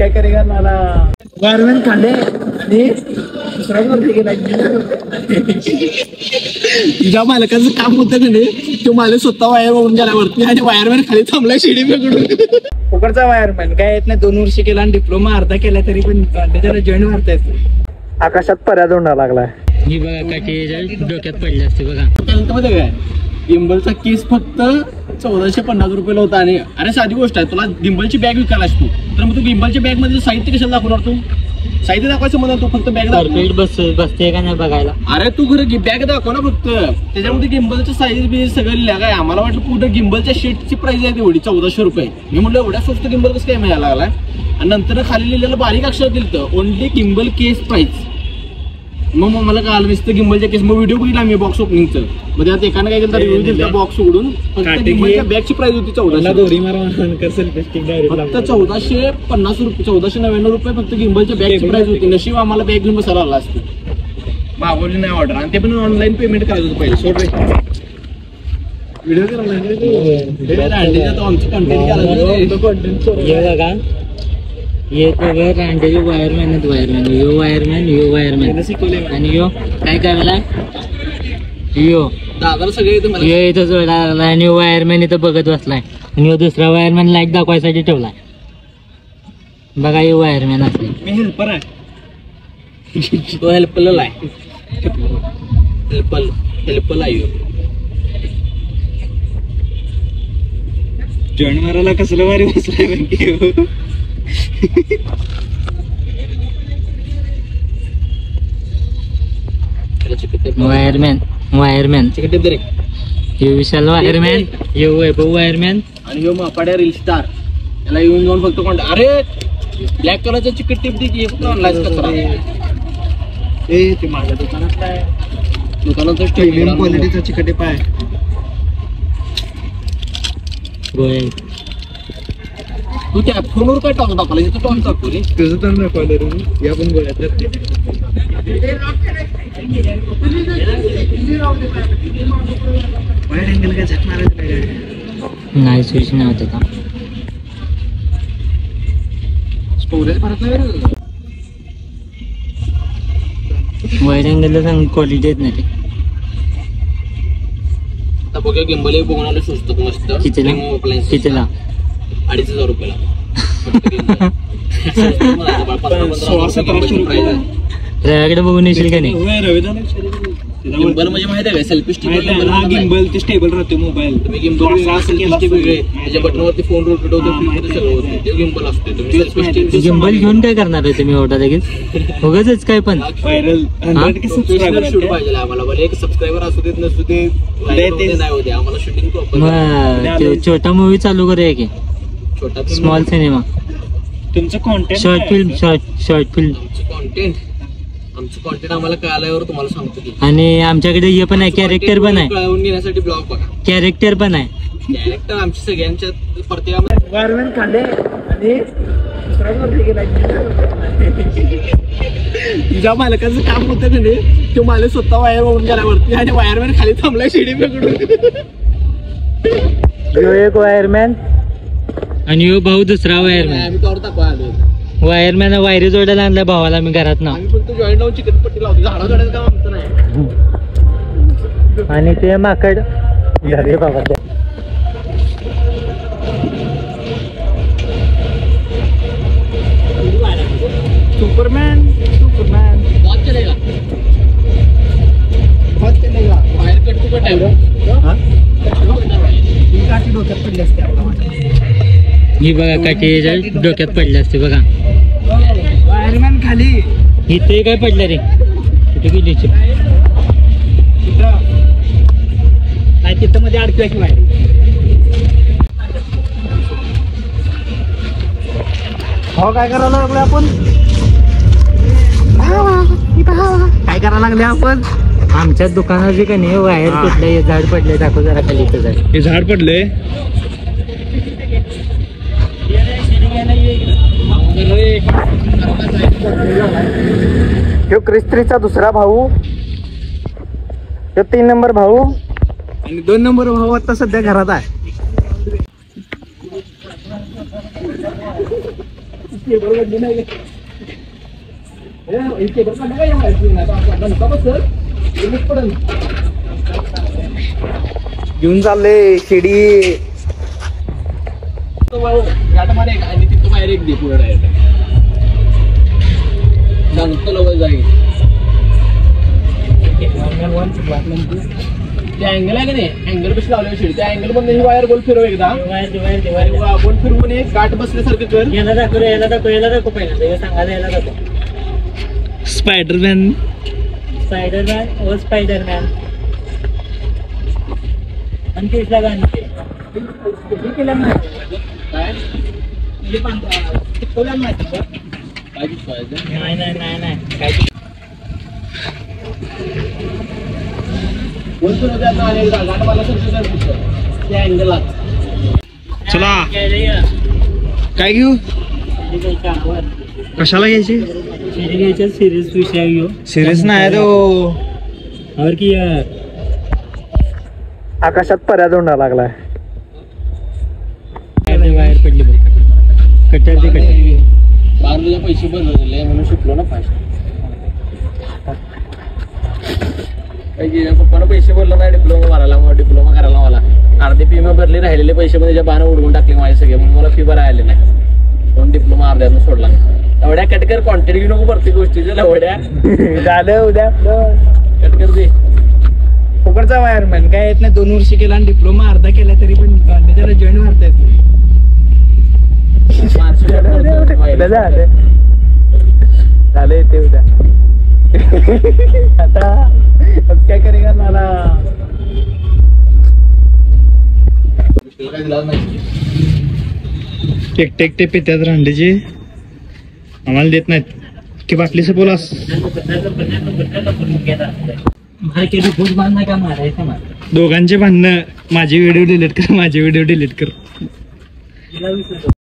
क्या करेगा नाला वायरमॅन खांदे आणि दुसरा गेला तुझ्या मालकाचं काम होतं का नाही तो मालक स्वतः वायर होऊन गेल्यावरती आणि वायरमॅन खाली थांबला शिडी पकडून फुकटचा वायरमॅन काय येत नाही 2 वर्ष केला आणि डिप्लोमा अर्धा केला तरी पण त्याला जॉईन मारता येत आकाशात पर्या जोडा लागलाय ही बघा काठी डोक्यात पडली असते बघा मध्ये काय गिम्बलचा केस फक्त 1450 रुपयाला होता आणि अरे साधी गोष्ट आहे तुला गिम्बलची बॅग विकायला असतो तर मग तू गिम्बलच्या बॅग मध्ये साहित्य कशाला दाखवणार तू साहित्य दाखवायचं म्हणा तू फक्त बॅग बसते का नाही बघायला अरे तू खरं बॅग दाखव ना फक्त त्याच्यामध्ये गिम्बलचं साईज बीज सगळं लिहा काय आम्हाला वाटलं पूर्ण गिम्बलच्या शीटची प्राइस आहे तेवढी 1400 रुपये मी म्हटलं एवढ्या स्वस्त गिम्बल कसं काय मिळायला लागलाय आणि नंतर खाली लिहिलेलं बारीक अक्षर दिलं तर ओनली गिम्बल केस प्राइस मग मला कळालं नुसतं गिम्बलच्या केस मग व्हिडिओ बघितला मी बॉक्स ओपनिंगचं मग त्यात एकाने काय केलं रिव्ह्यू दिला बॉक्स उघडून फक्त गिम्बलच्या बॅगची प्राइस होती 1400 फक्त 1450 रुपये 1499 रुपये फक्त गिम्बलच्या बॅगची प्राइस होती नशीब आम्हाला बॅग घेऊन बसायला आला असतो मागवली नाही ऑर्डर आणि ते पण ऑनलाईन पेमेंट करायचं होतं पहिले सोड रे व्हिडिओ करायला आमचं कंटेंट ये तो रांडेचे वायरमॅन आहेत वायरमॅन यो वायरमॅन आणि यो काय करायला यो दादाला सगळे यो इथं जोडा लागला आणि यो वायरमॅन इथं बघत बसलाय आणि यो दुसरा वायरमॅन लाईट दाखवायसाठी ठेवलाय बघा यो वायरमॅन असले मी हेल्पर आहे तो हेल्पल आहे हेल्पल आहे जॉईन मारायला कसलं वारी बसलाय वायरमॅन यो विशाल वायरमॅन यो वैभव वायरमॅन आणि यो मापाड्या रील स्टार याला येऊन जाऊन फक्त कोण अरे ब्लॅक कलरचा चिकट टिप दे फक्त ऑनलाईन कचरा ते माझ्या दुकानात काय दुकानाचा प्रीमियम क्वालिटीचा चिकट टिप आहे गोयल तू त्या फोनवर काय टाकून दाखवलं तू टॉन टाकतो रे तुझं तर दाखवलं रे या पण गोळ्यात नाही स्विच नाही होत का स्टोरेज भरत नाही वाईड अँगलला सांग क्वालिटी येत नाही ते आता बघा गिम्बल बघून आलं सुचत मस्त कितीला 2,500 रुपयाला रव्याकडे बघून येशील का नाही गिम्बल म्हणजे माहिती आहे का सेल्फी स्टिक गिम्बल ते स्टेबल राहते मोबाईल तुम्ही गिम्बल सेल्फी स्टिक वेगळे त्याच्या बटनावरती फोन रोटेट होतो सगळं होतं ते गिम्बल असते तुम्ही सेल्फी स्टिक गिम्बल घेऊन काय करणार आहे तुम्ही एवढा लगेच उगाचच काय पण व्हायरल शूट पाहिजे आम्हाला भले एक सबस्क्रायबर असू देत नसू दे नाही होते आम्हाला शूटिंग प्रॉपर छोटा मूवी चालू करूया की छोटा स्मॉल सिनेमा तुमचं कॉन्टेंट शॉर्ट फिल्म आमचं कॉन्टेंट आम्हाला कळाल्यावर तुम्हाला सांगतो की आणि आमच्याकडे हे पण आहे कॅरेक्टर पण आहे कळवून घेण्यासाठी ब्लॉग बघा कॅरेक्टर पण आहे कॅरेक्टर आमच्या सगळ्यांच्या प्रत्येकामध्ये वायरमॅन खांदे आणि तुझ्या मालकाचं काम होतं का नाही तो मालक स्वतः वायर होऊन गेल्यावरती आणि वायरमॅन खाली थांबलाय शिडी पकडून यो एक वायरमॅन आणि यो भाऊ दुसरा वायरमॅन आम्ही तोवर दाखवा आलो वायरमॅन वायरी जोडायला आणला भावाला मी घरात ना आम्ही फक्त जॉईंट लावून चिकन पट्टी लावतो झाडा जोडायचं काम आमचं नाही आणि ते माकड झाले बाबा सुपरमॅन बहुत चलेगा वायर कट टू कट आहे डोक्यात पडली असते ही बघा काठी डोक्यात पडली असते बघा वायरमॅन खाली इथे काय पडलं रे कुठे गेली नाही तिथं मध्ये अडकल्या की वायर हो काय करायला लागलो आपण काय करायला लागले आपण आमच्या दुकानाचे का नाही वायर तुटले झाड पडले दाखव जरा खाली इथं झाड हे झाड पडले ह्यो क्रिस्त्रीचा दुसरा भाऊ ह्यो 3 नंबर भाऊ आणि 2 नंबर भाऊ आता सध्या घरात आहे केबल काढली नाही केबल काढलं काय बस पडेल घेऊन चालले शिडी घाटामध्ये आणि तिथं बाहेर एक दे पुढे डायरेक्ट सांगतो लवकर जाईल ते अँगल आहे का नाही अँगल पेक्षा लावल्या शिडी त्या अँगल मध्ये ही वायर गोल फिरव एकदा गोल फिरवून एक गाठ बसल्यासारखं कर याला दाखव पहिला सांगायला याला दाखव स्पायडरमॅन स्पायडरमॅन स्पायडरमॅन आणि केसला गाणी केलं माहिती काय शिकवलं माहिती का काय दिसवायचं नाही काय गोल फिरव आणि गाठ मला सरकं त्या अँगलात चला काय घेऊ कशाला घ्यायची सिरियस विषय घेऊ सिरियस नाही तो और की यार आकाशात पर्या तोंडा लागलाय बाहेर पडली कट्टर बांधूचे पैसे भरले म्हणून शिकलो ना फास्ट पप्पानं पैसे भरलं नाही डिप्लोमा करायला मला अर्धी फी मग भरली राहिलेले पैसे मध्ये ज्या बाण उडवून टाकले माझे सगळे म्हणून मला फी भरायला आले नाही म्हणून डिप्लोमा अर्ध्यातून सोडला एवढ्या कटकर कॉन्टेंट घेऊ नको प्रत्येक गोष्टीच्या एवढ्या झालं उद्या कटकर दे फुकटचा वायरमॅन काय येत नाही 2 वर्ष केला आणि डिप्लोमा अर्धा केला तरी पण त्याला जॉईन मारता येत झालं येते उद्या आता अब काय करेगा नाला टेक पित्यात रांडीची आम्हाला देत नाहीत की बाटली से बोलास का मारायचं दोघांचे भांडणं माझी व्हिडिओ डिलीट कर